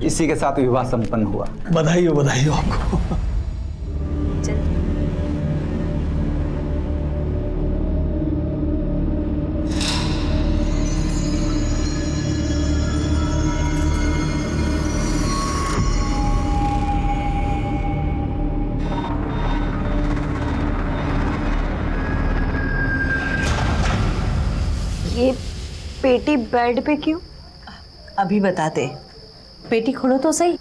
इसी के साथ विवाह संपन्न हुआ। बधाई हो आपको। ये पेटी बेड पे क्यों? अभी बताते, पेटी खोलो तो सही।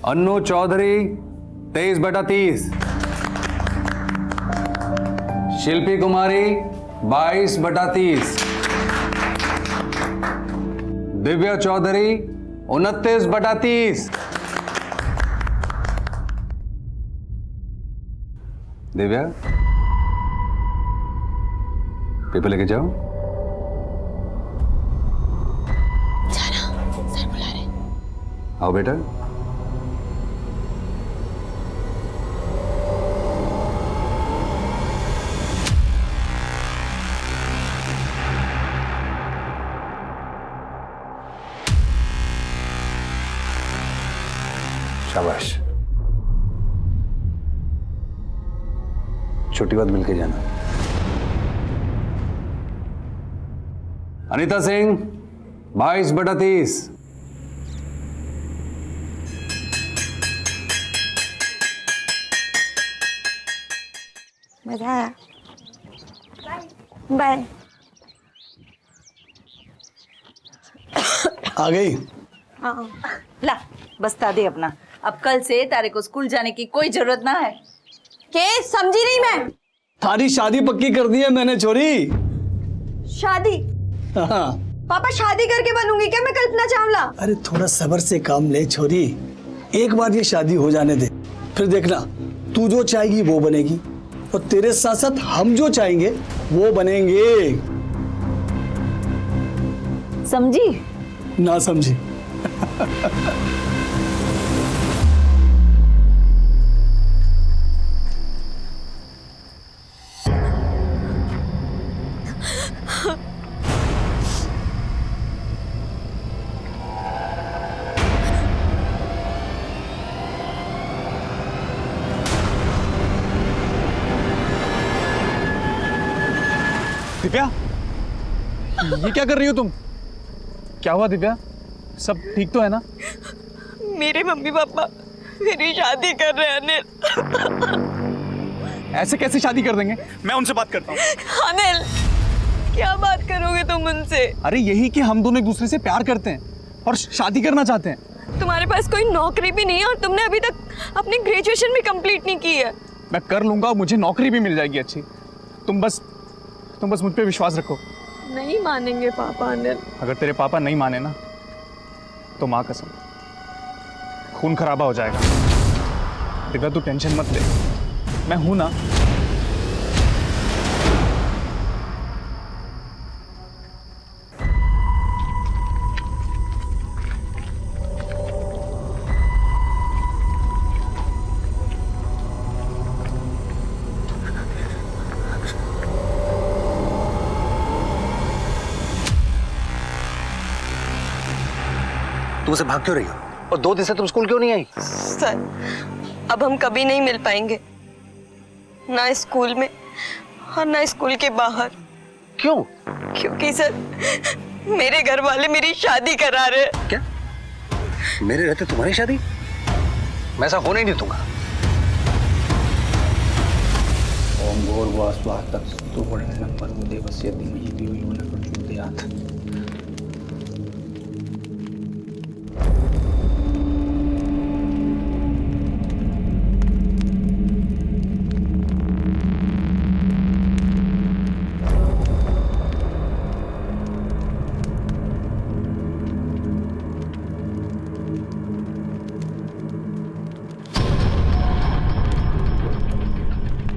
अन्नू चौधरी 23/30, शिल्पी कुमारी 22/30, दिव्या चौधरी 29/30। दिव्या, पेपर लेके जाओ। जाना, सर बुला रहे। आओ बेटा। शाबाश, छुट्टी बाद मिलके जाना। अनीता सिंह 22/30, मजा आया। बाय। आ गई? हाँ। ला बस्ता दे अपना। अब कल से तारे को स्कूल जाने की कोई जरूरत ना है। के समझी नहीं मैं। थारी शादी पक्की कर दी है मैंने छोरी। शादी? हाँ। पापा शादी करके बनूंगी क्या मैं कल्पना चावला? अरे थोड़ा सब्र से काम ले छोरी, एक बार ये शादी हो जाने दे, फिर देखना तू जो चाहेगी वो बनेगी और तेरे साथ साथ हम जो चाहेंगे वो बनेंगे। समझी? ना समझी। दिव्या, ये क्या कर रही हो तुम? क्या हुआ दिव्या? सब ठीक तो है ना? मेरे मम्मी पापा मेरी शादी कर रहे हैं अनिल। ऐसे कैसे शादी कर देंगे? मैं उनसे बात करता हूँ। अनिल, क्या बात करोगे तुम उनसे? अरे यही कि हम दोनों एक दूसरे से प्यार करते हैं, और शादी करना चाहते हैं। तुम्हारे पास कोई नौकरी भी नहीं है और तुमने अभी तक अपनी ग्रेजुएशन भी कंप्लीट नहीं की है। मैं कर लूंगा, मुझे नौकरी भी मिल जाएगी अच्छी। तुम बस मुझ पे विश्वास रखो। नहीं मानेंगे पापा अनिल। अगर तेरे पापा नहीं माने ना तो माँ कसम खून खराबा हो जाएगा। दिव्या तू टेंशन मत ले, मैं हूं ना। तुम उसे भाग क्यों रही हो? और 2 दिन से तुम स्कूल क्यों नहीं आई? सर अब हम कभी नहीं मिल पाएंगे, ना स्कूल में और ना स्कूल के बाहर। क्यों? क्योंकि सर मेरे घर वाले मेरी शादी करा रहे हैं। क्या? मेरे रहते तुम्हारी शादी? मैं ऐसा होने ही नहीं दूंगा। ओम भूर्भुवः तत्सवितुर्वरेण्यं भर्गो देवस्य धीमहि धियो यो नः प्रचोदयात्।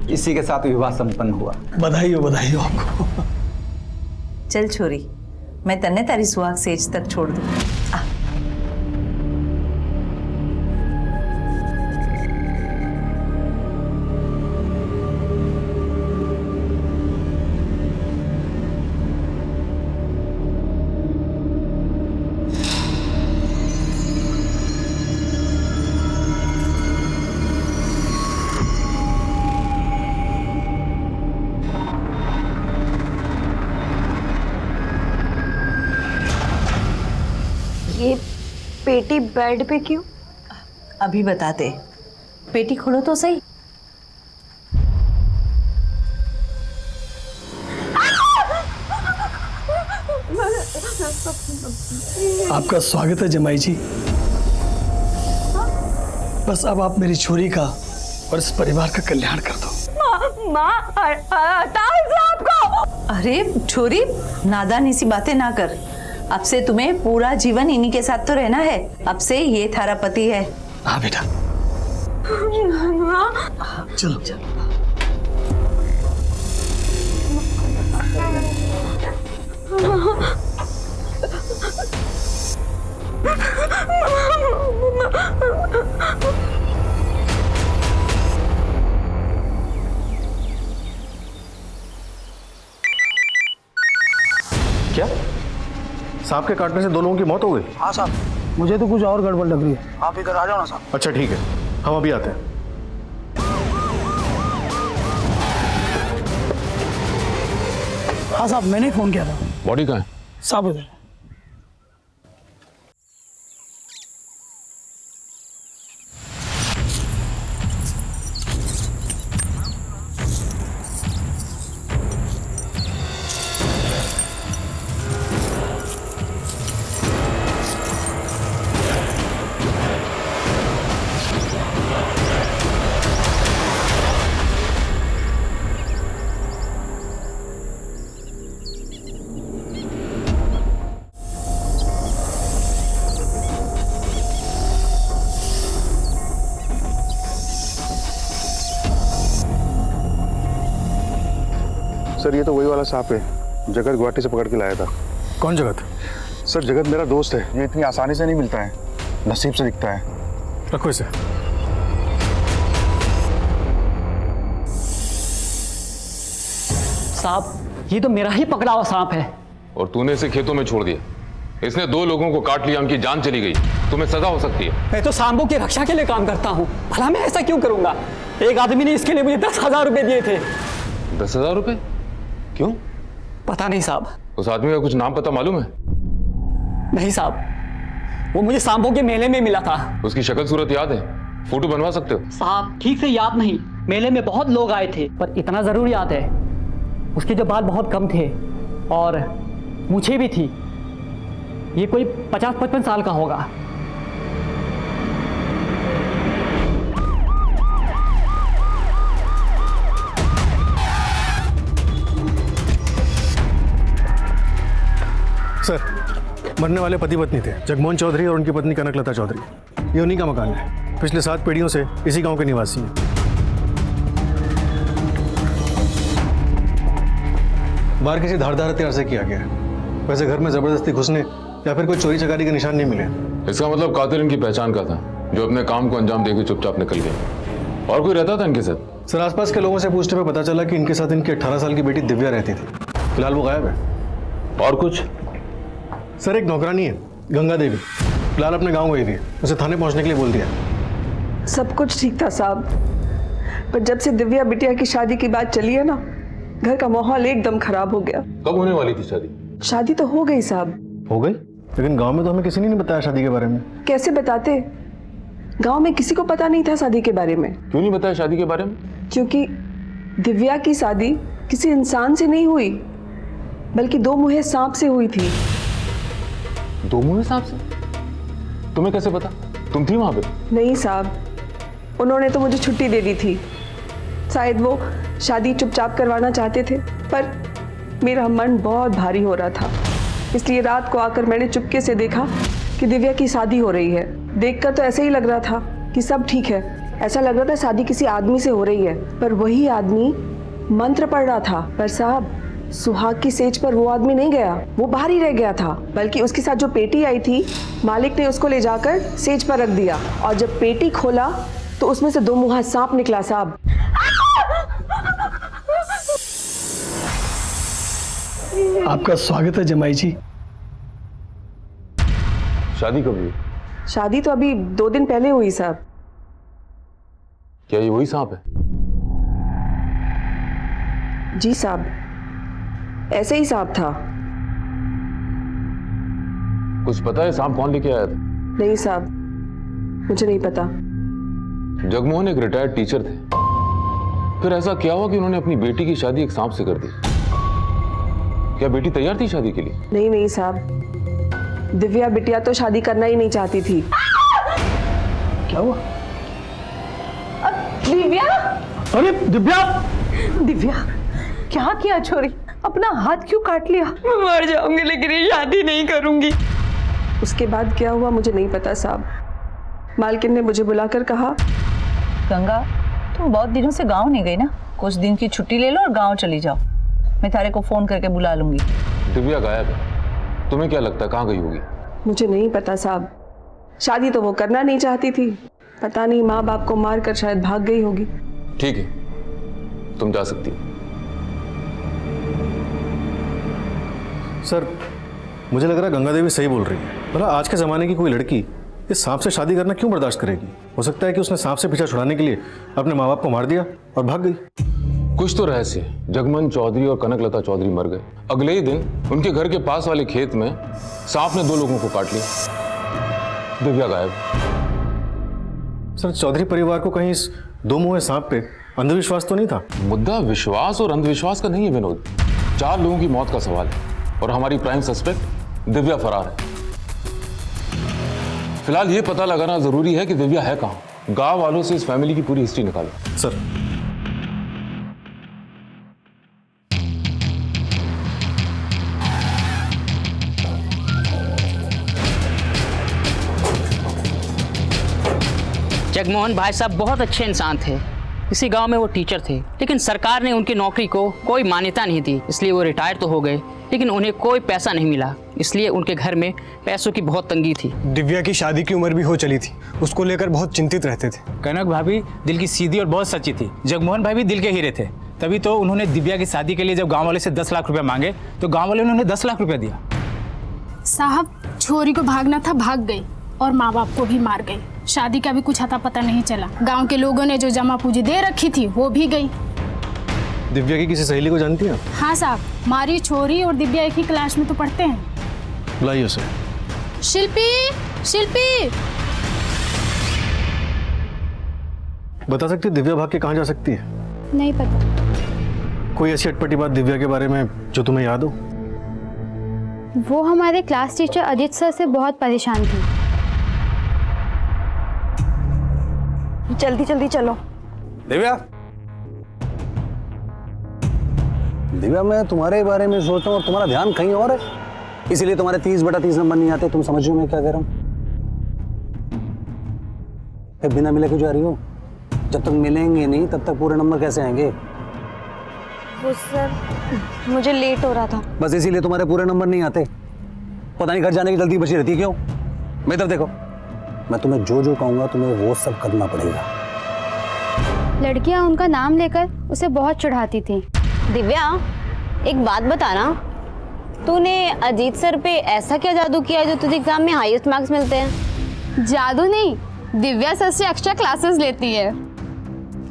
इसी के साथ विवाह संपन्न हुआ। बधाई हो आपको। चल छोरी, मैं तन्ने तारी सुहाग सेज तक छोड़ दूं। आ। ये पेटी बेड पे क्यों? अभी बताते, पेटी खोलो तो सही। आपका स्वागत है जमाई जी। बस अब आप मेरी छोरी का और इस परिवार का कल्याण कर दो। माँ आपको। अरे छोरी, नादानी सी बातें ना कर। अब से तुम्हें पूरा जीवन इन्हीं के साथ तो रहना है। अब से ये थारा पति है। हाँ बेटा, चलो चलो। क्या? सांप के काटने से 2 लोगों की मौत हो गई? हाँ साहब, मुझे तो कुछ और गड़बड़ लग रही है। आप इधर आ जाओ ना साहब। अच्छा ठीक है, हम अभी आते हैं। हाँ साहब, मैंने फोन किया था। बॉडी कहाँ है? साहब उधर। सर ये तो वही वाला सांप है, जगत गुवाहाटी से पकड़ के लाया था। कौन जगत? सर जगत मेरा दोस्त है, ये इतनी आसानी से नहीं मिलता है, नसीब से दिखता है। रखो इसे। सांप, ये तो मेरा ही पकड़ा हुआ सांप है। और तूने इसे खेतों में छोड़ दिया, इसने 2 लोगों को काट लिया, उनकी जान चली गई, तुम्हें सजा हो सकती है। मैं तो सांपों की रक्षा के लिए काम करता हूँ, भला मैं ऐसा क्यों करूंगा? एक आदमी ने इसके लिए मुझे 10,000 रुपए दिए थे। 10,000 रुपए? क्यों? पता नहीं साहब। उस आदमी का कुछ नाम पता मालूम है? नहीं साहब, वो मुझे सांपों के मेले में मिला था। उसकी शक्ल सूरत याद है? फोटो बनवा सकते हो? साहब ठीक से याद नहीं, मेले में बहुत लोग आए थे, पर इतना जरूर याद है, उसके जो बाल बहुत कम थे और मूछें भी थी। ये कोई 50-55 साल का होगा। सर, मरने वाले पति पत्नी थे जगमोहन चौधरी और उनकी पत्नी कनकलता चौधरी। ये उन्हीं का मकान है। पिछले 7 पीढ़ियों से इसी गांव के निवासी हैं। बाहर किसी धारदार हथियार से किया गया है। वैसे घर में जबरदस्ती घुसने या फिर कोई चोरी चकारी के निशान नहीं मिले। इसका मतलब कातिल इनकी पहचान का था, जो अपने काम को अंजाम देकर चुपचाप निकल गए। और कोई रहता था इनके साथ? सर, आसपास के लोगों से पूछने पर पता चला कि इनके साथ इनकी 18 साल की बेटी दिव्या रहती थी। फिलहाल वो गायब है। और कुछ? सर, एक नौकरानी है गंगा देवी, फिलहाल अपने गाँव गई थी। उसे थाने पहुँचने के लिए बोल दिया। सब कुछ ठीक था साहब, पर जब से दिव्या बिटिया की शादी की बात चली है ना, घर का माहौल एकदम खराब हो गया। कब होने वाली थी शादी? शादी तो हो गई साहब। हो गई? लेकिन गांव में तो हमें किसी ने नहीं बताया शादी के बारे में। कैसे बताते? गांव में किसी को पता नहीं था शादी के बारे में। क्यों नहीं बताया शादी के बारे में? क्योंकि दिव्या की शादी किसी इंसान से नहीं हुई, बल्कि 2 मुँहे सांप से हुई थी। 2 मुँहे सांप से? तुम्हें कैसे पता? तुम थी वहां पे? नहीं साहब, उन्होंने तो मुझे छुट्टी दे दी थी। शायद वो शादी चुपचाप करवाना चाहते थे, पर मेरा मन बहुत भारी हो रहा था, इसलिए रात को आकर मैंने चुपके से देखा कि दिव्या की शादी हो रही है। देखकर तो ऐसे ही लग रहा था कि सब ठीक है। ऐसा लग रहा था शादी किसी आदमी से हो रही है, पर वही आदमी मंत्र पढ़ रहा था। पर साहब, सुहाग की सेज पर वो आदमी नहीं गया, वो बाहर ही रह गया था। बल्कि उसके साथ जो पेटी आई थी, मालिक ने उसको ले जाकर सेज पर रख दिया, और जब पेटी खोला तो उसमें से 2 मुँहा सांप निकला साहब। आपका स्वागत है जमाई जी। शादी कब हुई? शादी तो अभी 2 दिन पहले हुई साहब। क्या ये वही सांप है? जी साहब, ऐसे ही सांप था। कुछ पता है सांप कौन लेके आया था? नहीं साहब, मुझे नहीं पता। जगमोहन एक रिटायर्ड टीचर थे, फिर ऐसा क्या हुआ कि उन्होंने अपनी बेटी की शादी एक सांप से कर दी? क्या बेटी तैयार थी शादी के लिए? नहीं नहीं साहब, दिव्या बिटिया तो शादी करना ही नहीं चाहती थी। क्या हुआ? दिव्या, अरे दिव्या! दिव्या क्या किया छोरी? अपना हाथ क्यों काट लिया? मैं मर जाऊंगी लेकिन ये शादी नहीं करूंगी। उसके बाद क्या हुआ मुझे नहीं पता साहब। मालकिन ने मुझे बुलाकर कहा, गंगा, तुम बहुत दिनों से गांव नहीं गई ना, कुछ दिन की छुट्टी ले लो और गांव चली जाओ। मैं तारे को फोन करके बुला लूंगी। दिव्या गायब है, तुम्हें क्या लगता है कहाँ गई होगी? मुझे नहीं पता साहब। शादी तो वो करना नहीं चाहती थी, पता नहीं माँ बाप को मारकर शायद भाग गई होगी। ठीक है, तुम जा सकती हो। सर, मुझे लग रहा है गंगा देवी सही बोल रही है। भला आज के ज़माने की कोई लड़की इस सांप से शादी करना क्यों बर्दाश्त करेगी? हो सकता है कि उसने सांप से पीछा छुड़ाने के लिए अपने माँ बाप को मार दिया और भाग गई। कुछ तो रहस्य है। जगमोहन चौधरी और कनकलता चौधरी मर गए, अगले ही दिन उनके घर के पास वाले खेत में सांप ने 2 लोगों को काट लिया। दिव्या गायब। सर, चौधरी परिवार को कहीं इस 2 मुँहे सांप पे अंधविश्वास तो नहीं था? मुद्दा विश्वास और अंधविश्वास का नहीं है विनोद, 4 लोगों की मौत का सवाल है और हमारी प्राइम सस्पेक्ट दिव्या फरार है। फिलहाल ये पता लगाना जरूरी है कि दिव्या है कहां। गांव वालों से इस फैमिली की पूरी हिस्ट्री निकालो। सर, जगमोहन भाई साहब बहुत अच्छे इंसान थे। इसी गांव में वो टीचर थे, लेकिन सरकार ने उनकी नौकरी को कोई मान्यता नहीं दी, इसलिए वो रिटायर तो हो गए, लेकिन उन्हें कोई पैसा नहीं मिला, इसलिए उनके घर में पैसों की बहुत तंगी थी। दिव्या की शादी की उम्र भी हो चली थी, उसको लेकर बहुत चिंतित रहते थे। कनक भाभी दिल की सीधी और बहुत सच्ची थी। जगमोहन भाई भी दिल के हीरे थे, तभी तो उन्होंने दिव्या की शादी के लिए जब गाँव वाले से 10 लाख रुपया मांगे तो गाँव वाले उन्होंने 10 लाख रुपया दिया। साहब, छोरी को भागना था, भाग गई और माँ बाप को भी मार गई। शादी का भी कुछ अता पता नहीं चला। गांव के लोगों ने जो जमा पूंजी दे रखी थी वो भी गई। दिव्या की किसी सहेली को जानती हैं? हाँ साहब, मारी छोरी और दिव्या एक ही क्लास में तो पढ़ते हैं। बुलाइए उसे। शिल्पी, शिल्पी, बता सकती है दिव्या भाग के कहाँ जा सकती है? नहीं पता। कोई ऐसी अटपटी बात दिव्या के बारे में जो तुम्हें याद हो? वो हमारे क्लास टीचर अजीत सर से बहुत परेशान थी। जल्दी जल्दी चलो। दिव्या, दिव्या, मैं तुम्हारे बारे में सोचता हूँ और तुम्हारा ध्यान कहीं और है, इसीलिए तुम्हारे 30/30 नंबर नहीं आते। तुम समझ रहे हो मैं क्या कह रहा हूँ? बिना मिले क्यों जा रही हो? जब तक मिलेंगे नहीं तब तक पूरे नंबर कैसे आएंगे? वो सर, मुझे लेट हो रहा था। बस इसीलिए तुम्हारे पूरे नंबर नहीं आते। पता नहीं घर जाने की जल्दी बची रहती है क्यों? मेरी तरफ देखो, मैं तुम्हें जो जो कहूंगा तुम्हें वो सब करना पड़ेगा। लड़कियां उनका नाम लेकर उसे बहुत चढ़ाती थी। दिव्या, एक बात बताना, तूने अजीत सर पे ऐसा क्या जादू किया है जो तुझे एग्जाम में हाईएस्ट मार्क्स मिलते हैं? जादू नहीं, दिव्या सर से एक्स्ट्रा क्लासेस लेती है।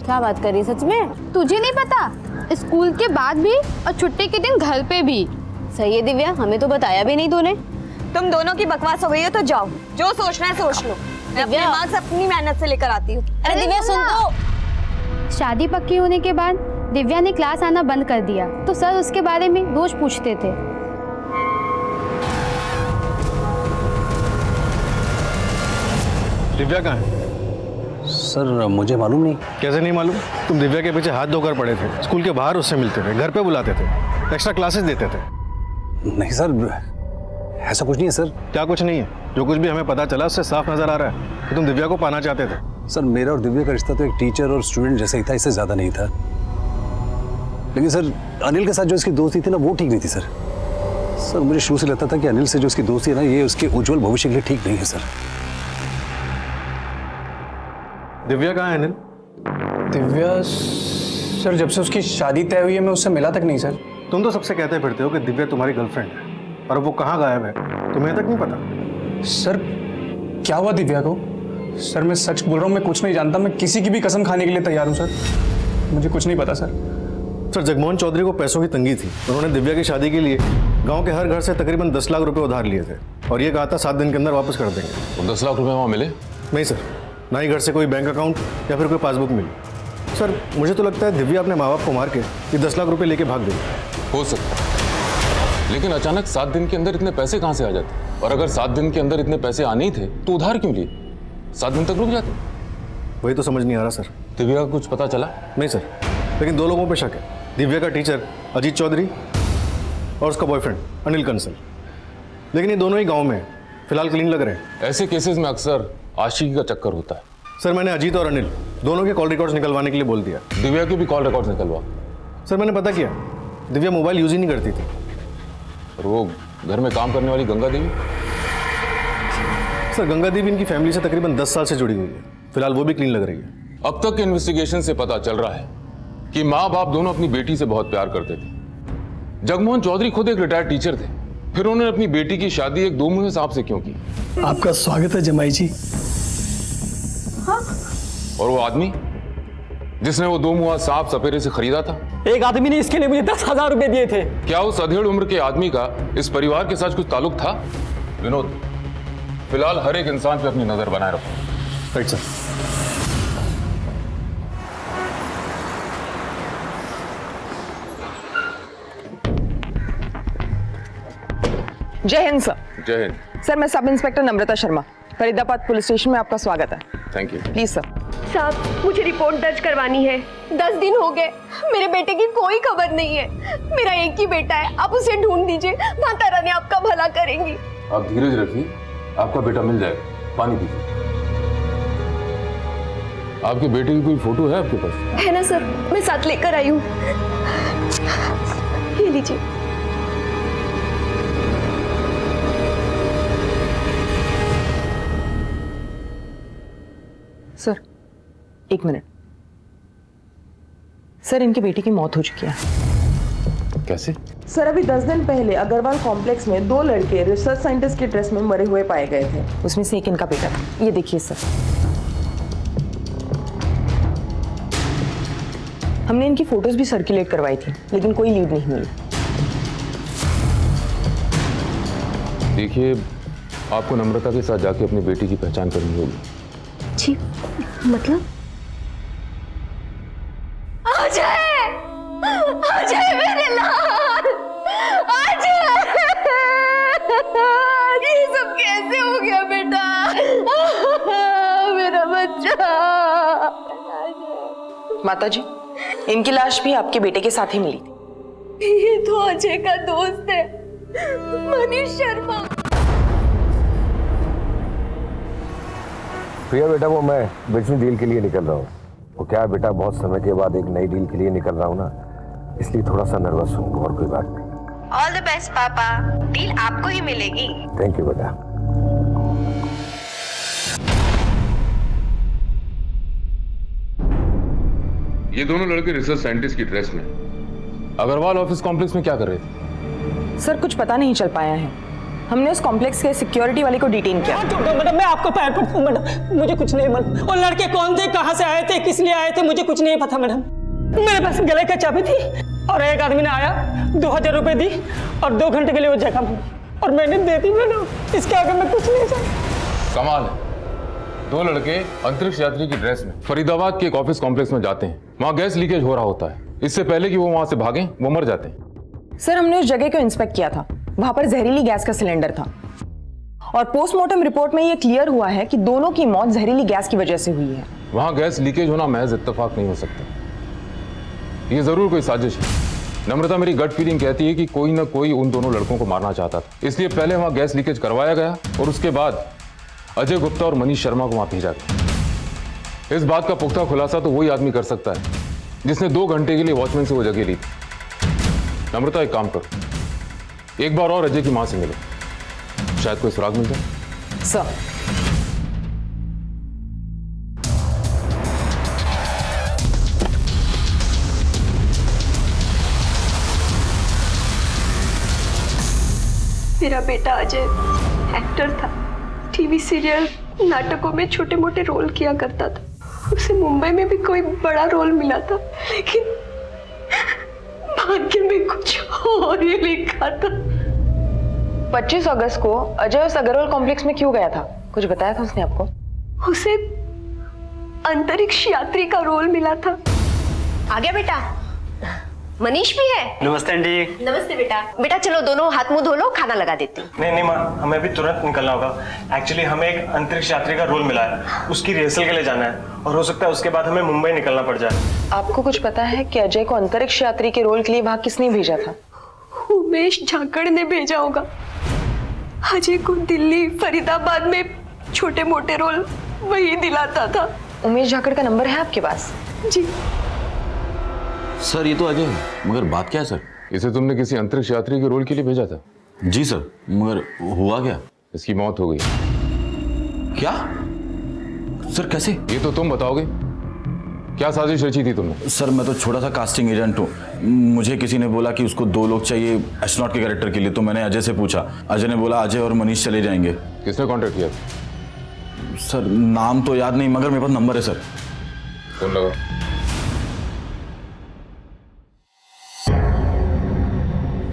क्या बात कर रही है, सच में? तुझे नहीं पता? स्कूल के बाद भी और छुट्टी के दिन घर पे भी। सही है दिव्या, हमें तो बताया भी नहीं तूने। तुम दोनों की बकवास हो गई है तो जाओ, जो सोचना है सोच लो। मैं अपने मार्क्स अपनी मेहनत से लेकर आती हूँ। अरे दिव्या सुन तो। शादी पक्की होने के बाद दिव्या ने क्लास आना बंद कर दिया तो सर उसके बारे में रोज पूछते थे। दिव्या कहाँ है? सर मुझे मालूम नहीं। कैसे नहीं मालूम? तुम दिव्या के पीछे हाथ धोकर पड़े थे, स्कूल के बाहर उससे मिलते थे, घर पे बुलाते थे, एक्स्ट्रा क्लासेस देते थे। नहीं सर, ऐसा कुछ नहीं है सर। क्या कुछ नहीं है? जो कुछ भी हमें पता चला उससे साफ नजर आ रहा है कि तुम दिव्या को पाना चाहते थे। सर मेरा और दिव्या का रिश्ता तो एक टीचर और स्टूडेंट जैसा ही था, इससे ज्यादा नहीं था। लेकिन सर अनिल के साथ जो इसकी दोस्ती थी ना वो ठीक नहीं थी सर। सर मुझे शुरू से लगता था कि अनिल से जो इसकी दोस्ती है ना ये उसके उज्जवल भविष्य के लिए ठीक नहीं है सर। दिव्या कहाँ है अनिल? दिव्या सर, जब से उसकी शादी तय हुई है मैं उससे मिला तक नहीं सर। तुम तो सबसे कहते फिरते हो कि दिव्या तुम्हारी गर्लफ्रेंड है, और वो कहाँ गायब है तुम्हें तक नहीं पता। सर क्या हुआ दिव्या को? सर मैं सच बोल रहा हूँ, मैं कुछ नहीं जानता। मैं किसी की भी कसम खाने के लिए तैयार हूँ सर, मुझे कुछ नहीं पता सर। सर जगमोहन चौधरी को पैसों की तंगी थी, उन्होंने दिव्या की शादी के लिए गांव के हर घर से तकरीबन 10 लाख रुपए उधार लिए थे और ये कहा था 7 दिन के अंदर वापस कर देंगे। तो 10 लाख रुपए वहाँ मिले? नहीं सर, ना ही घर से कोई बैंक अकाउंट या फिर कोई पासबुक मिली। सर मुझे तो लगता है दिव्या अपने माँ बाप को मार के ये 10 लाख रुपए लेके भाग गई। हो सकता है, लेकिन अचानक 7 दिन के अंदर इतने पैसे कहाँ से आ जाते? और अगर 7 दिन के अंदर इतने पैसे आने ही थे तो उधार क्यों लिए? 7 दिन तक रुक जाते। वही तो समझ नहीं आ रहा सर। दिव्या का कुछ पता चला? नहीं सर, लेकिन 2 लोगों पे शक है, दिव्या का टीचर अजीत चौधरी और उसका बॉयफ्रेंड अनिल कंसल। लेकिन ये दोनों ही गाँव में फिलहाल क्लीन लग रहे हैं। ऐसे केसेस में अक्सर आशिकी का चक्कर होता है। सर मैंने अजीत और अनिल दोनों के कॉल रिकॉर्ड्स निकलवाने के लिए बोल दिया। दिव्या के भी कॉल रिकॉर्ड्स निकलवा। सर मैंने पता किया, दिव्या मोबाइल यूज ही नहीं करती थी। और वो घर में काम करने वाली गंगा देवी? सर गंगा देवी इनकी फैमिली से तकरीबन 10 साल से जुड़ी हुई है, फिलहाल वो भी क्लीन लग रही है। अब तक के इन्वेस्टिगेशन से पता चल रहा है कि माँ बाप दोनों अपनी बेटी से बहुत प्यार करते थे। जगमोहन चौधरी खुद एक रिटायर्ड टीचर थे, फिर उन्होंने अपनी बेटी की शादी एक 2 मुँहे सांप से क्यों की? आपका स्वागत है जमाई जी। हाँ? और वो आदमी जिसने वो 2 मुँहा सांप सपेरे से खरीदा था? एक आदमी ने इसके लिए मुझे 10,000 रुपए दिए थे। क्या उस अधेड़ उम्र के आदमी का इस परिवार के साथ कुछ ताल्लुक था? विनोद, फिलहाल हर एक इंसान पे अपनी नजर बनाए रखो। Right sir. जय हिंद सर। जय हिंद। सर मैं सब इंस्पेक्टर नम्रता शर्मा, फरीदाबाद पुलिस स्टेशन में आपका स्वागत है। Thank you. Please sir. साहब मुझे रिपोर्ट दर्ज करवानी है। 10 दिन हो गए, मेरे बेटे की कोई खबर नहीं है। मेरा एक ही बेटा है, आप उसे ढूंढ दीजिए, माता रानी आपका भला करेंगी। आप धीरज रखिए, आपका बेटा मिल जाएगा। पानी पीजिए। आपके बेटे की कोई फोटो है आपके पास? है ना सर, मैं साथ लेकर आई हूँ, ये लीजिए। Sir 1 minute. सर इनकी बेटी की मौत हो चुकी है। कैसे? सर अभी 10 दिन पहले अग्रवाल कॉम्प्लेक्स में 2 लड़के रिसर्च साइंटिस्ट के ड्रेस में मरे हुए पाए गए थे। उसमें से एक इनका बेटा था। ये देखिए सर, हमने इनकी फोटोज भी सर्कुलेट करवाई थी लेकिन कोई लीड नहीं मिली। देखिए, आपको नम्रता के साथ जाके अपनी बेटी की पहचान करनी होगी। जी मतलब? आ जाए मेरे लाल, आ जाए। माताजी, इनकी लाश भी आपके बेटे के साथ ही मिली थी। ये तो अजय का दोस्त है, मनीष शर्मा। प्रिया बेटा, वो मैं बिजनेस डील के लिए निकल रहा हूँ। वो क्या है बेटा, बहुत समय के बाद एक नई डील के लिए निकल रहा हूँ ना, इसलिए थोड़ा सा नर्वस हूँ, और कोई बात नहीं। ऑल द बेस्ट पापा, डील आपको ही मिलेगी। थैंक यू बेटा। ये दोनों लड़के रिसर्च साइंटिस्ट की ड्रेस में अग्रवाल ऑफिस कॉम्प्लेक्स में क्या कर रहे थे? सर कुछ पता नहीं चल पाया है। हमने उस कॉम्प्लेक्स के सिक्योरिटी वाले को डिटेन किया। मैडम मैं आपको पैर पड़ता हूँ मैडम, मुझे कुछ नहीं मालूम। और लड़के कौन थे, कहाँ से आए थे, किस लिए आए थे, मुझे कुछ नहीं पता मैडम। मेरे पास गले का चाबी थी और एक आदमी ने आया, 2000 रुपए दी और 2 घंटे के लिए वो जगह मांगी और मैंने दे दी मैडम। इसके आगे मैं कुछ नहीं जानता। कमाल है, 2 लड़के अंतरिक्ष यात्री की ड्रेस में फरीदाबाद के एक ऑफिस कॉम्प्लेक्स में जाते हैं। वहाँ गैस लीकेज हो रहा होता है। इससे पहले कि वो वहां से भागें, वो मर जाते हैं। सर हमने उस जगह को इंस्पेक्ट किया था, वहां पर जहरीली गैस का सिलेंडर था और पोस्टमार्टम रिपोर्ट में ये क्लियर हुआ है कि दोनों की मौत जहरीली गैस की वजह से हुई है। वहां गैस लीकेज होना महज इत्तेफाक नहीं हो सकता, ये जरूर कोई साजिश है। नम्रता, मेरी गट फीलिंग कहती है कि कोई ना कोई उन दोनों लड़कों को मारना चाहता था, इसलिए पहले वहां गैस लीकेज करवाया गया और उसके बाद अजय गुप्ता और मनीष शर्मा को वहां भेजा गया। इस बात का पुख्ता खुलासा तो वही आदमी कर सकता है जिसने 2 घंटे के लिए वॉचमैन से वो जगह ली थी। नम्रता, एक काम करो, एक बार और अजय की मां से मिलो, शायद कोई सुराग मिल जाए। सर मेरा बेटा अजय एक्टर था, टीवी सीरियल नाटकों में छोटे मोटे रोल किया करता था। उसे मुंबई में भी कोई बड़ा रोल मिला था, लेकिन भाग्य में कुछ और ही लिखा था। 25 अगस्त को अजय उस अग्रवाल कॉम्प्लेक्स में क्यों गया था, कुछ बताया था उसने आपको? उसे अंतरिक्ष यात्री का रोल मिला था। आ गया बेटा, मनीष भी है। नमस्ते आंटी। नमस्ते बेटा। बेटा चलो दोनों हाथ मुंह धो लो, खाना लगा देती हूँ। नहीं माँ, हमें भी तुरंत निकलना होगा। एक्चुअली हमें एक अंतरिक्ष यात्री का रोल मिला है, उसकी रिहर्सल के लिए जाना है और हो सकता है उसके बाद हमें मुंबई निकलना पड़ जाए। आपको कुछ पता है कि अजय को अंतरिक्ष यात्री के रोल के लिए वहां किसने भेजा था? उमेश झाकड़ ने भेजा होगा। अजय को दिल्ली फरीदाबाद में छोटे मोटे रोल वही दिलाता था। उमेश झाकड़ का नंबर है आपके पास? जी सर, ये तो अजय है, मगर बात क्या है सर? इसे तुमने किसी अंतरिक्ष यात्री के रोल के लिए भेजा था? जी सर, मगर हुआ क्या? इसकी मौत हो गई। क्या सर, कैसे? ये तो तुम बताओगे, क्या साजिश रची थी तुमने? सर मैं तो छोटा सा कास्टिंग एजेंट हूँ, मुझे किसी ने बोला कि उसको 2 लोग चाहिए एस्ट्रोनॉट के कैरेक्टर के लिए, तो मैंने अजय से पूछा। अजय ने बोला अजय और मनीष चले जाएंगे। किसने कॉन्टेक्ट किया? सर नाम तो याद नहीं, मगर मेरे पास नंबर है सर। फोन लगाओ।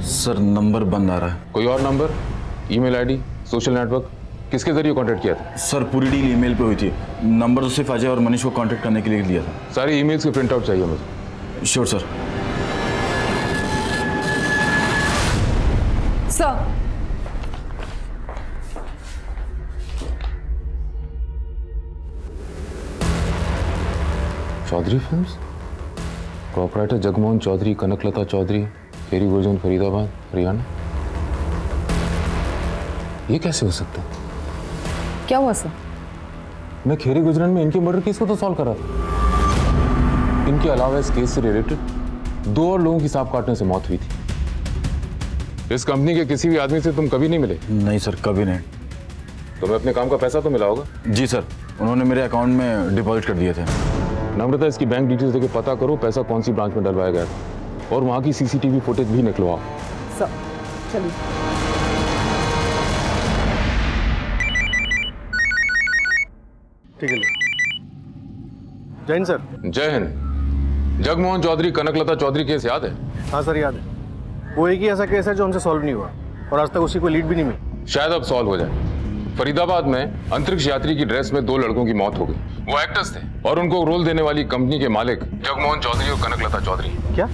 सर नंबर बंद आ रहा है। कोई और number, email ID, social network, किसके जरिए कांटेक्ट किया था? सर पूरी डील ईमेल पे हुई थी, नंबर तो सिर्फ अजय और मनीष को कांटेक्ट करने के लिए दिया था। सारी ईमेल्स के प्रिंट आउट चाहिए मुझे। Sure sir. Sir Chaudhary films, proprietor Jagmohan Chaudhary, Kanaklata Chaudhary, फेरी गुर्जन, फरीदाबाद, हरियाणा। ये कैसे हो सकता है? क्या हुआ सर? मैं खेरी गुजरन में इनके मर्डर केस को तो सॉल्व करा था। इनके अलावा इस केस से रिलेटेड 2 और लोगों की सांप काटने से मौत हुई थी। इस कंपनी के किसी भी आदमी से तुम कभी नहीं मिले? नहीं सर, कभी नहीं। तुम्हें अपने काम का पैसा तो मिला होगा? जी सर, उन्होंने मेरे अकाउंट में डिपॉजिट कर दिए थे। नम्रता, इसकी बैंक डिटेल्स देके पता करो पैसा कौन सी ब्रांच में डलवाया गया था और वहां की सीसीटीवी फुटेज भी निकलवाओ। सर चलिए। ठीक है। जय हिंद सर। जय हिंद। जगमोहन चौधरी, कनकलता चौधरी केस याद है? हाँ सर याद है। वो एक ही ऐसा केस है जो हमसे सॉल्व नहीं हुआ और आज तक उसी को लीड भी नहीं मिली। शायद अब सॉल्व हो जाए। फरीदाबाद में अंतरिक्ष यात्री की ड्रेस में 2 लड़कों की मौत हो गई। वो एक्टर्स थे और उनको रोल देने वाली कंपनी के मालिक जगमोहन चौधरी और कनकलता चौधरी। क्या?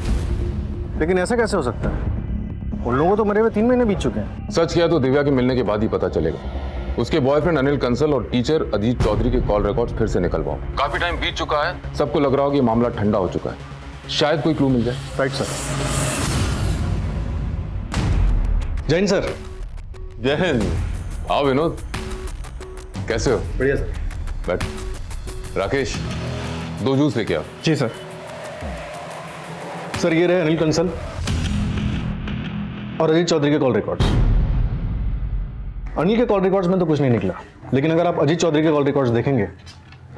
लेकिन ऐसा कैसे हो सकता है? उन लोगों को तो मरे हुए 3 महीने बीत चुके हैं। सच किया तो दिव्या के मिलने के बाद ही पता चलेगा। उसके बॉयफ्रेंड अनिल कंसल और टीचर अजीत चौधरी के कॉल रिकॉर्ड्स फिर से निकलवाओ। काफी टाइम बीत चुका है, सबको लग रहा हो कि मामला ठंडा हो चुका है, शायद कोई क्लू मिल जाए। Right sir. जय हिंद सर। जय हिंद। आओ विनोद, कैसे हो? बढ़िया सर। बैठ। राकेश, 2 जूस लेके आओ। जी सर। सर ये रहे अनिल कंसल और अजीत चौधरी के कॉल रिकॉर्ड्स। अनिल के कॉल रिकॉर्ड्स में तो कुछ नहीं निकला, लेकिन अगर आप अजीत चौधरी के कॉल रिकॉर्ड्स देखेंगे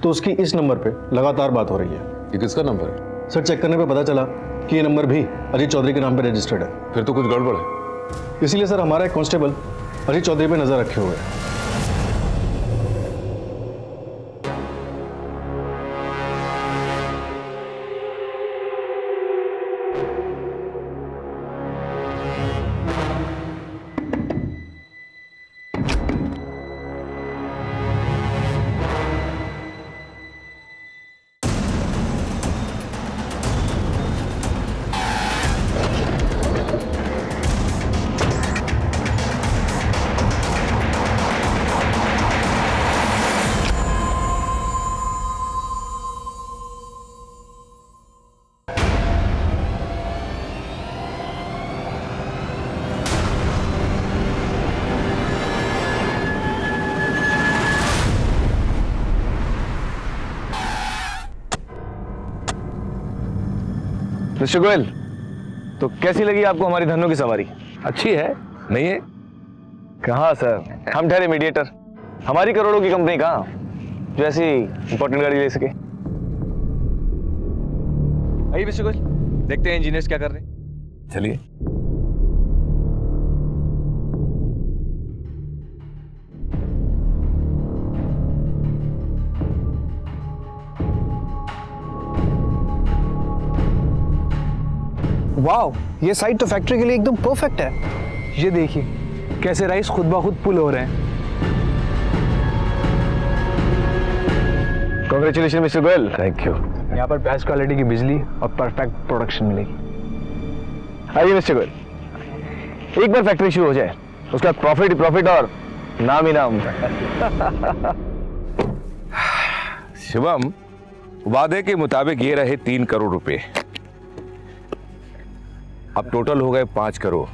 तो उसकी इस नंबर पे लगातार बात हो रही है। ये किसका नंबर है? सर चेक करने पे पता चला कि ये नंबर भी अजीत चौधरी के नाम पे रजिस्टर्ड है। फिर तो कुछ गड़बड़ है। इसीलिए सर हमारा एक कांस्टेबल अजीत चौधरी पे नजर रखे हुए है। मिस्टर गोयल, तो कैसी लगी आपको हमारी धन्नो की सवारी? अच्छी है, नहीं है? कहाँ सर, हम ठहरे मीडिएटर, हमारी करोड़ों की कंपनी कहाँ जो ऐसी इंपॉर्टेंट गाड़ी ले सके। आइए मिस्टर गोयल, देखते हैं इंजीनियर्स क्या कर रहे हैं। चलिए। वाओ, ये साइट तो फैक्ट्री के लिए एकदम परफेक्ट है। ये देखिए कैसे राइस खुद ब खुद पुल हो रहे हैं। Congratulation mister Goyal. Thank you. यहाँ पर बेस्ट क्वालिटी की बिजली और परफेक्ट प्रोडक्शन मिलेगी। आइए मिस्टर गोयल, एक बार फैक्ट्री शुरू हो जाए उसका प्रॉफिट प्रॉफिट और नाम ही नाम। शिवम, वादे के मुताबिक ये रहे 3 करोड़ रुपए, अब टोटल हो गए 5 करोड़।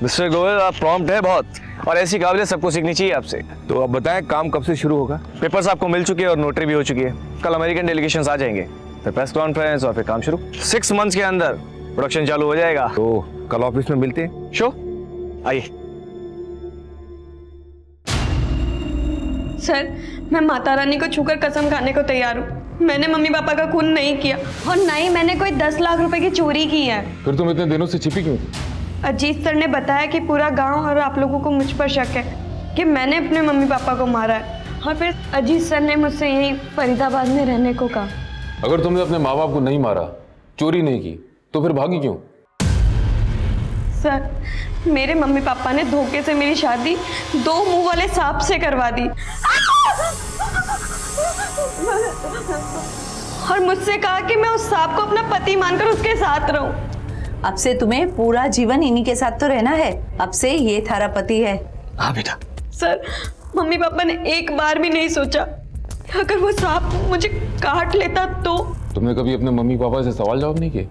मिस्टर गोयल आप प्रॉम्प्ट है बहुत, और ऐसी काबिलियत सबको सीखनी चाहिए आपसे। तो अब बताएं काम कब से शुरू होगा? पेपर्स आपको मिल चुके हैं और नोटरी भी हो चुकी है। कल अमेरिकन डेलीगेशंस आ जाएंगे, फिर प्रेस कॉन्फ्रेंस और फिर काम शुरू। 6 मंथ्स के अंदर प्रोडक्शन चालू हो जाएगा। तो कल ऑफिस में मिलते हैं। शो आइए। सर, मैं माता रानी को छूकर कसम खाने को तैयार हूँ, मैंने मम्मी पापा का खून नहीं किया और ना ही मैंने कोई 10 लाख रुपए की चोरी की है। फिर तुम इतने दिनों से छिपी क्यों थी? अजीत सर ने बताया कि पूरा गांव और आप लोगों को मुझ पर शक है कि मैंने अपने मम्मी पापा को मारा है, और फिर अजीत सर ने मुझसे यहीं फरीदाबाद में रहने को कहा। अगर तुमने अपने माँ बाप को नहीं मारा, चोरी नहीं की, तो फिर भागी क्यों? सर, मेरे मम्मी पापा ने धोखे से मेरी शादी 2 मुंह वाले सांप से करवा दी और मुझसे कहा कि मैं उस सांप को अपना पति मानकर उसके साथ रहूं। अब से तुम्हें पूरा जीवन इन्हीं के साथ तो रहना है। अब से ये थारा पति है। हाँ बेटा। सर, मम्मी पापा ने एक बार भी नहीं सोचा अगर वो सांप मुझे काट लेता तो। तुमने कभी अपने मम्मी पापा से सवाल जवाब नहीं किए?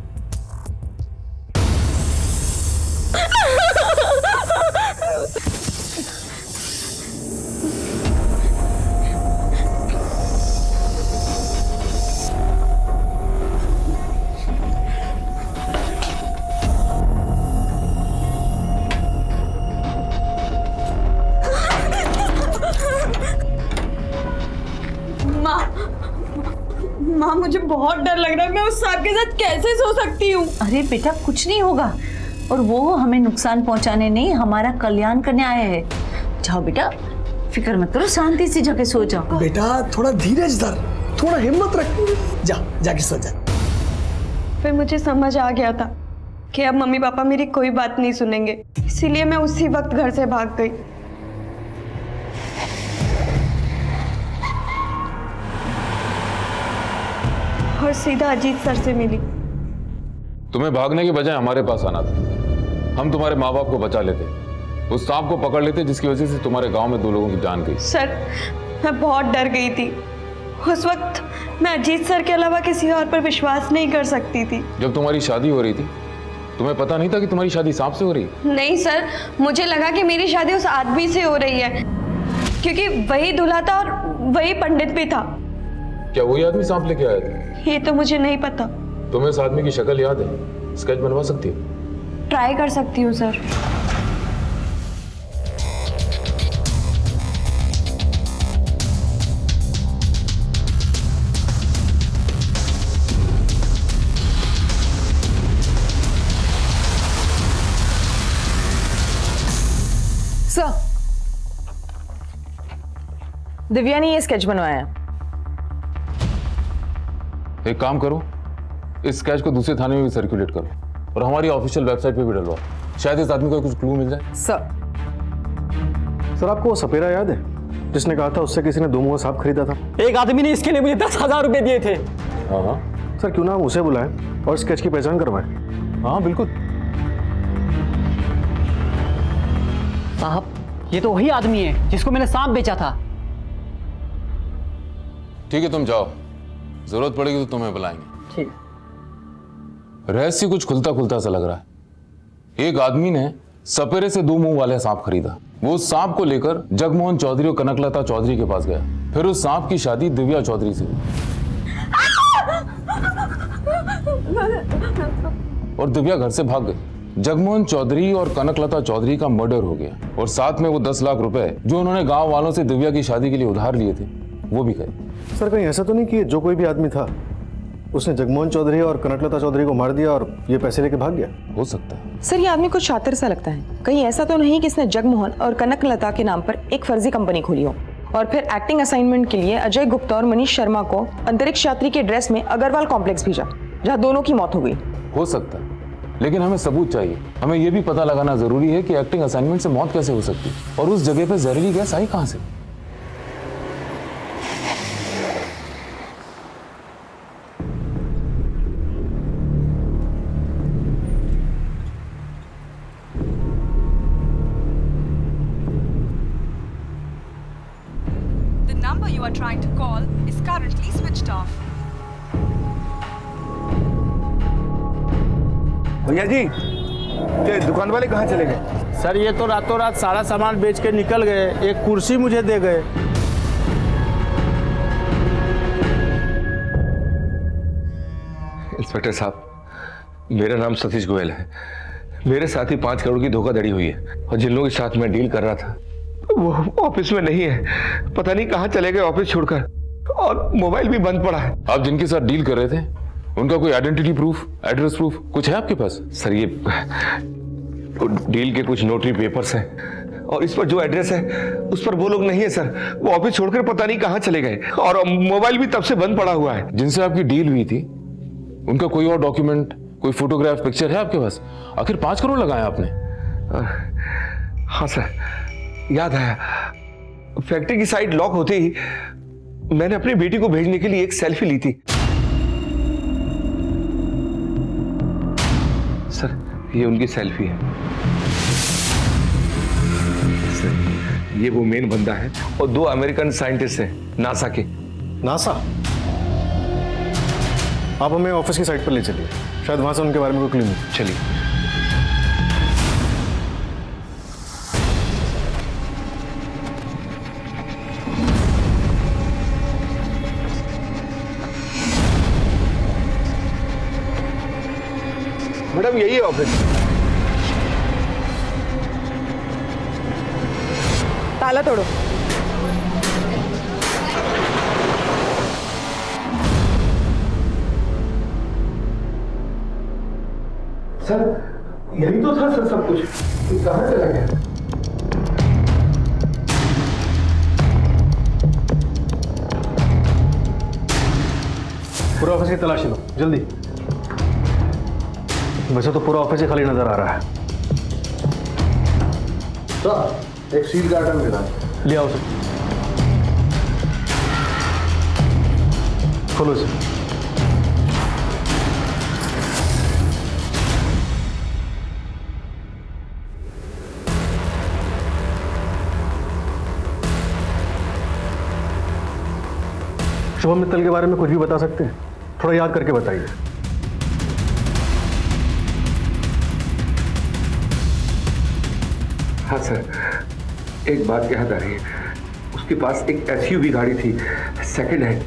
माँ, मुझे बहुत डर लग रहा है, मैं उस सांप के साथ कैसे सो सकती हूँ? अरे बेटा, कुछ नहीं होगा, और वो हमें नुकसान पहुंचाने नहीं, हमारा कल्याण करने आए हैं। जाओ बेटा, फिक्र मत करो, शांति से जाके सो जाओ। बेटा थोड़ा धीरज धर, थोड़ा हिम्मत रख, जाके सो जा। फिर मुझे समझ आ गया था कि अब मम्मी पापा मेरी कोई बात नहीं सुनेंगे, इसीलिए मैं उसी वक्त घर से भाग गई। और सीधा अजीत सर से मिली। तुम्हें भागने के बजाय हमारे पास आना था, हम तुम्हारे माँ बाप को बचा लेते। उस सांप को पकड़ लेते जिसकी वजह से तुम्हारे गांव में 2 लोगों की जान गई। सर, मैं बहुत डर गई थी। उस वक्त मैं अजीत सर के अलावा किसी और पर विश्वास नहीं कर सकती थी। जब तुम्हारी शादी हो रही थी तुम्हें पता नहीं था कि तुम्हारी शादी सांप से हो रही है? नहीं सर, मुझे लगा कि मेरी शादी उस आदमी से हो रही है, क्योंकि वही दूल्हा था और वही पंडित भी था। क्या वही आदमी सांप लेके आया था? ये तो मुझे नहीं पता। तुम्हें उस आदमी की शक्ल याद है? स्केच बनवा सकती हो? ट्राई कर सकती हूँ सर। सर, दिव्या ने ये स्केच बनवाया है। एक काम करो, इस स्केच को दूसरे थाने में भी सर्कुलेट करो और हमारी ऑफिशियल वेबसाइट पे भी डलवाओ। शायद इस आदमी को कुछ क्लू मिल जाए। सर आपको वो सपेरा याद है जिसने कहा था उससे किसी ने 2 मुंह सांप खरीदा था? एक आदमी ने इसके लिए मुझे 10,000 रुपए दिए थे। हाँ सर, क्यों ना हम उसे बुलाएं और स्केच की पहचान करवाएं? हाँ बिल्कुल। साहब, ये तो वही आदमी है जिसको मैंने सांप बेचा था। ठीक है, तुम जाओ, जरूरत पड़ेगी तो तुम्हें बुलाएंगे। ठीक। रहस्य कुछ खुलता खुलता सा लग रहा है। एक आदमी ने सपेरे से 2 मुंह वाले सांप खरीदा। वो उस सांप को लेकर जगमोहन चौधरी और कनकलता चौधरी के पास गया। फिर उस सांप की शादी दिव्या चौधरी से हुई और दिव्या घर से भाग गई। जगमोहन चौधरी और कनकलता चौधरी का मर्डर हो गया और साथ में वो 10 लाख रुपए जो उन्होंने गांव वालों से दिव्या की शादी के लिए उधार लिए थे वो भी गए। सर, कहीं ऐसा तो नहीं कि जो कोई भी आदमी था उसने जगमोहन चौधरी और कनकलता चौधरी को मार दिया और ये पैसे लेके भाग गया? हो सकता है। सर, ये आदमी कुछ शातिर सा लगता है। कहीं ऐसा तो नहीं कि इसने जगमोहन और कनकलता के नाम पर एक फर्जी कंपनी खोली हो और फिर एक्टिंग असाइनमेंट के लिए अजय गुप्ता और मनीष शर्मा को अंतरिक्ष यात्री के ड्रेस में अग्रवाल कॉम्प्लेक्स भेजा, जहां दोनों की मौत हो गई। हो सकता है, लेकिन हमें सबूत चाहिए। हमें यह भी पता लगाना जरूरी है कि एक्टिंग असाइनमेंट से मौत कैसे हो सकती है और उस जगह पे जहरीली गैस आई कहां से। The number you are trying to call is currently switched off. भैया जी, ये दुकान वाले कहाँ चले गए? सर, ये तो रातों रात सारा सामान बेच के निकल गए। एक कुर्सी मुझे दे गए। इंस्पेक्टर साहब, मेरा नाम सतीश गोयल है। मेरे साथ ही 5 करोड़ की धोखाधड़ी हुई है और जिन लोगों के साथ मैं डील कर रहा था वो ऑफिस में नहीं है। पता नहीं कहाँ चले गए ऑफिस छोड़कर, और मोबाइल भी बंद पड़ा है। आप जिनके साथ डील कर रहे थे उनका कोई आइडेंटिटी प्रूफ, एड्रेस प्रूफ कुछ है आपके पास? सर, ये डील के कुछ नोटरी पेपर्स हैं और इस पर जो एड्रेस है उस पर वो लोग नहीं है सर। वो ऑफिस छोड़कर पता नहीं कहाँ चले गए और मोबाइल भी तब से बंद पड़ा हुआ है। जिनसे आपकी डील हुई थी उनका कोई और डॉक्यूमेंट, कोई फोटोग्राफ, पिक्चर है आपके पास? आखिर 5 करोड़ लगाए आपने। हाँ सर, याद आया। फैक्ट्री की साइट लॉक होते ही मैंने अपनी बेटी को भेजने के लिए एक सेल्फी ली थी। सर, ये उनकी सेल्फी है। सर, ये वो मेन बंदा है और 2 अमेरिकन साइंटिस्ट हैं नासा के। नासा? आप हमें ऑफिस की साइट पर ले चलिए, शायद वहां से उनके बारे में कोई क्लू मिले। चलिए। मैडम, यही है ऑफिस। ताला तोड़ो। सर, यही तो था सर सब कुछ। कहाँ चला गया? पूरा ऑफिस की तलाशी लो, जल्दी। वैसे तो पूरा ऑफिस ही खाली नजर आ रहा है। सर, एक सील कार्टन मिला, ले आओ उसे। खोलो इसे। शुभम मित्तल के बारे में कुछ भी बता सकते हैं? थोड़ा याद करके बताइए। हाँ सर, एक बात याद आ रही है, उसके पास एक SUV गाड़ी थी, सेकंड हैंड।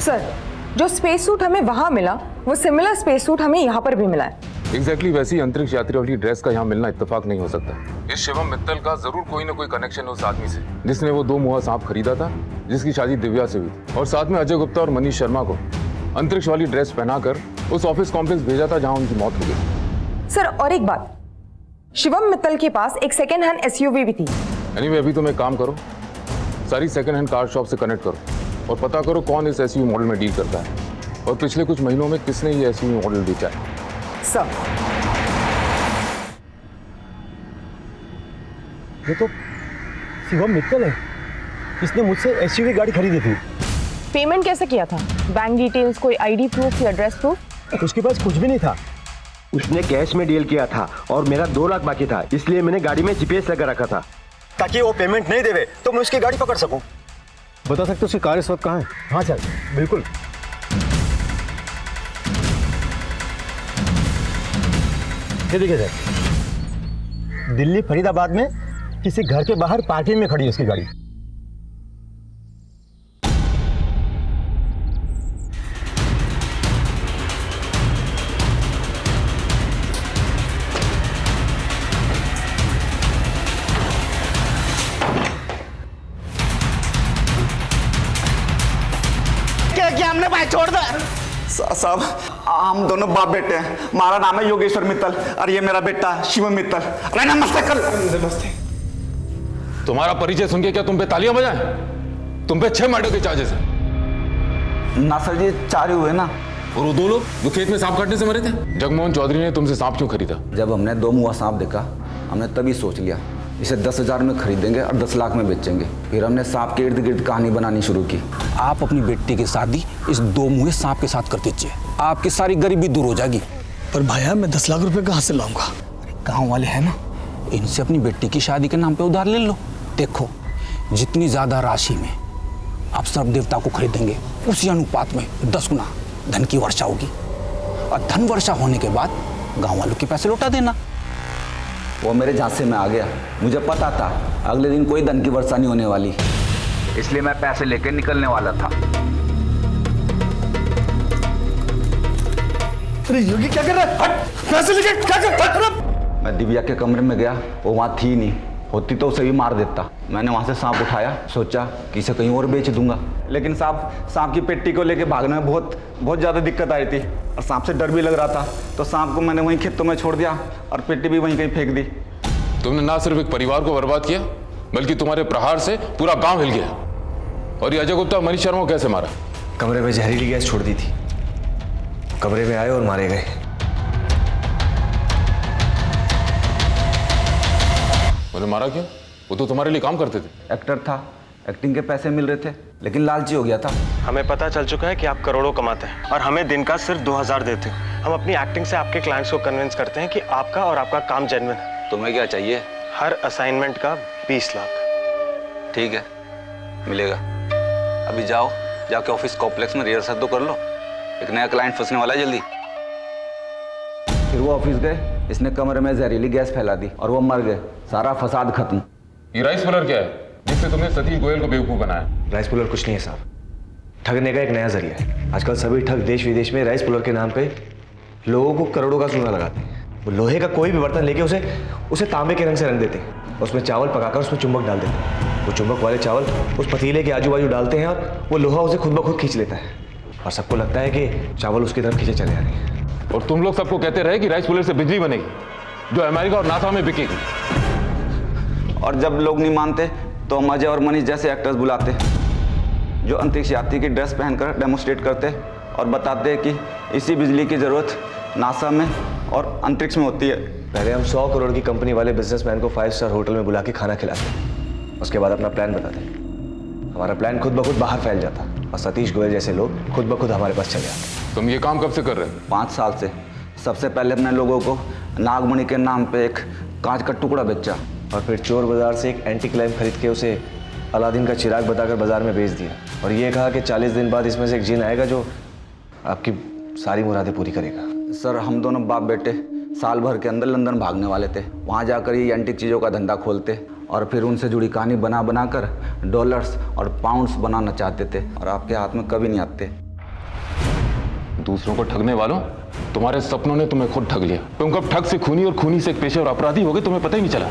सर, जो स्पेस सूट हमें वहां मिला वो सिमिलर स्पेस सूट हमें यहाँ पर भी मिला है। एग्जैक्टली वैसी अंतरिक्ष यात्री वाली ड्रेस का यहाँ मिलना इत्तेफाक नहीं हो सकता। इस शिवम मित्तल का जरूर कोई ना कोई कनेक्शन है उस आदमी से जिसने वो 2 मुहा सांप खरीदा था, जिसकी शादी दिव्या से हुई थी, और साथ में अजय गुप्ता और मनीष शर्मा को अंतरिक्ष वाली ड्रेस पहनाकर उस ऑफिस कॉम्प्लेक्स भेजा था जहाँ उनकी मौत हो गई। सर और एक बात, शिवम मित्तल के पास एक सेकेंड हैंड SUV भी थी। एनीवे, अभी तुम एक काम करो, सारी सेकंड हैंड कार शॉप से कनेक्ट करो और पता करो कौन इस SUV मॉडल में डील करता है और पिछले कुछ महीनों में किसने ये SUV मॉडल बेचा है। सर, ये तो शिवम मित्तल है, इसने मुझसे SUV गाड़ी खरीदी थी। पेमेंट कैसे किया था? बैंक डिटेल्स, कोई ID प्रूफ या एड्रेस प्रूफ? उसके पास कुछ भी नहीं था। उसने कैश में डील किया था और मेरा 2 लाख बाकी था, इसलिए मैंने गाड़ी में GPS लगा रखा था ताकि वो पेमेंट नहीं देवे तो मैं उसकी गाड़ी पकड़ सकूं। बता सकते हो उसकी कार इस वक्त कहाँ है? हाँ सर, बिल्कुल। ये देखिए सर, दिल्ली फरीदाबाद में किसी घर के बाहर पार्किंग में खड़ी है उसकी गाड़ी। क्या हमने भाई छोड़ दो साहब, हम दोनों बाप बेटे हैं। हमारा नाम है योगेश्वर मित्तल और ये मेरा बेटा शिवम मित्तल। अरे नमस्ते कर। नमस्ते। तुम्हारा परिचय सुन के क्या तुम पे तालियां बजाएं? तुम पे 6 मर्डर के चार्जेस हैं। ना सर, ये 4 ही हुए ना। और वो 2 लोग जो खेत में सांप काटने से मरे थे? जगमोहन चौधरी ने तुमसे सांप क्यों खरीदा? जब हमने 2 मुआ सांप देखा, हमने तभी सोच लिया इसे 10,000 में खरीदेंगे और 10 लाख में बेचेंगे। फिर हमने सांप के इर्द गिर्द कहानी बनानी शुरू की। आप अपनी बेटी की शादी इस 2 मुहे सांप के साथ कर दीजिए, आपकी सारी गरीबी दूर हो जाएगी। पर भाया, मैं 10 लाख रुपए कहाँ से लाऊंगा? गांव वाले हैं ना, इनसे अपनी बेटी की शादी के नाम पे उधार ले लो। देखो, जितनी ज्यादा राशि में आप सर्प देवता को खरीदेंगे, उसी अनुपात में 10 गुना धन की वर्षा होगी, और धन वर्षा होने के बाद गाँव वालों के पैसे लौटा देना। वो मेरे झांसे में आ गया। मुझे पता था अगले दिन कोई धन की वर्षा नहीं होने वाली, इसलिए मैं पैसे लेकर निकलने वाला था। अरे योगी क्या कर रहा है? हट! पैसे लेके क्या कर रहा है? मैं दिव्या के कमरे में गया, वो वहाँ थी नहीं, होती तो उसे भी मार देता। मैंने वहाँ से सांप उठाया, सोचा कि इसे कहीं और बेच दूंगा, लेकिन सांप की पेटी को लेके भागने में बहुत ज़्यादा दिक्कत आई थी और सांप से डर भी लग रहा था, तो सांप को मैंने वहीं खेतों में छोड़ दिया और पेटी भी वहीं कहीं फेंक दी। तुमने ना सिर्फ एक परिवार को बर्बाद किया, बल्कि तुम्हारे प्रहार से पूरा गांव हिल गया। और ये अजय गुप्ता और मनीष शर्मा को कैसे मारा? कमरे में जहरीली गैस छोड़ दी थी, कमरे में आए और मारे गए। उन्हें मारा क्यों? वो तो तुम्हारे लिए काम करते थे। एक्टर था, एक्टिंग के पैसे मिल रहे थे, लेकिन लालची हो गया था। हमें पता चल चुका है कि आप करोड़ों कमाते हैं और हमें दिन का सिर्फ 2,000 देते हैं। हम अपनी एक्टिंग से आपके क्लाइंट्स को कन्विंस करते हैं कि आपका और आपका काम जेन्युइन है। तुम्हें क्या चाहिए? हर असाइनमेंट का 20 लाख। ठीक है, मिलेगा। अभी जाके ऑफिस कॉम्प्लेक्स में रिहर्सल तो कर लो, एक नया क्लाइंट फंसने वाला है जल्दी। फिर वो ऑफिस गए, इसने कमरे में जहरीली गैस फैला दी और वो मर गए। सारा फसाद खत्म। ये राइस पुलर क्या है जिससे तुमने सतीश गोयल को बेवकूफ बनाया? राइस पुलर कुछ नहीं है साहब, ठगने का एक नया जरिया है। आजकल सभी ठग देश विदेश में राइस पुलर के नाम पे लोगों को करोड़ों का सोना लगाते हैं। वो लोहे का कोई भी बर्तन लेके उसे तांबे के रंग से रंग देते हैं, उसमें चावल पकाकर उसमें चुंबक डाल देते हैं। वो चुंबक वाले चावल उस पतीले के आजू बाजू डालते हैं और वो लोहा उसे खुद ब खुद खींच लेता है और सबको लगता है कि चावल उसकी तरफ खींचे चले आ रहे हैं। और तुम लोग सबको कहते रहे कि राइस पुलर से बिजली बनेगी जो अमेरिका और नासा में बिकेगी। और जब लोग नहीं मानते तो हम अजय और मनीष जैसे एक्टर्स बुलाते जो अंतरिक्ष यात्री की ड्रेस पहनकर डेमोस्ट्रेट करते और बताते कि इसी बिजली की ज़रूरत नासा में और अंतरिक्ष में होती है। पहले हम 100 करोड़ की कंपनी वाले बिजनेसमैन को 5 स्टार होटल में बुला के खाना खिलाते, उसके बाद अपना प्लान बताते। हमारा प्लान खुद ब खुद बाहर फैल जाता और सतीश गोयल जैसे लोग खुद ब खुद हमारे पास चले आते। तुम ये काम कब से कर रहे हो? 5 साल से। सबसे पहले अपने लोगों को नागमणि के नाम पे एक कांच का टुकड़ा बेचा, और फिर चोर बाजार से एक एंटी क्लाइम खरीद के उसे अलादीन का चिराग बताकर बाजार में बेच दिया, और ये कहा कि 40 दिन बाद इसमें से एक जिन आएगा जो आपकी सारी मुरादें पूरी करेगा। सर हम दोनों बाप बेटे साल भर के अंदर लंदन भागने वाले थे। वहाँ जाकर ये एंटीक चीज़ों का धंधा खोलते और फिर उनसे जुड़ी कहानी बना बना कर डॉलर्स और पाउंड्स बनाना चाहते थे, और आपके हाथ में कभी नहीं आते। दूसरों को ठगने वालों, तुम्हारे सपनों ने तुम्हें खुद ठग लिया। तुम कब ठग से खूनी और खूनी से एक पेशेवर अपराधी हो गए तुम्हें पता ही नहीं चला।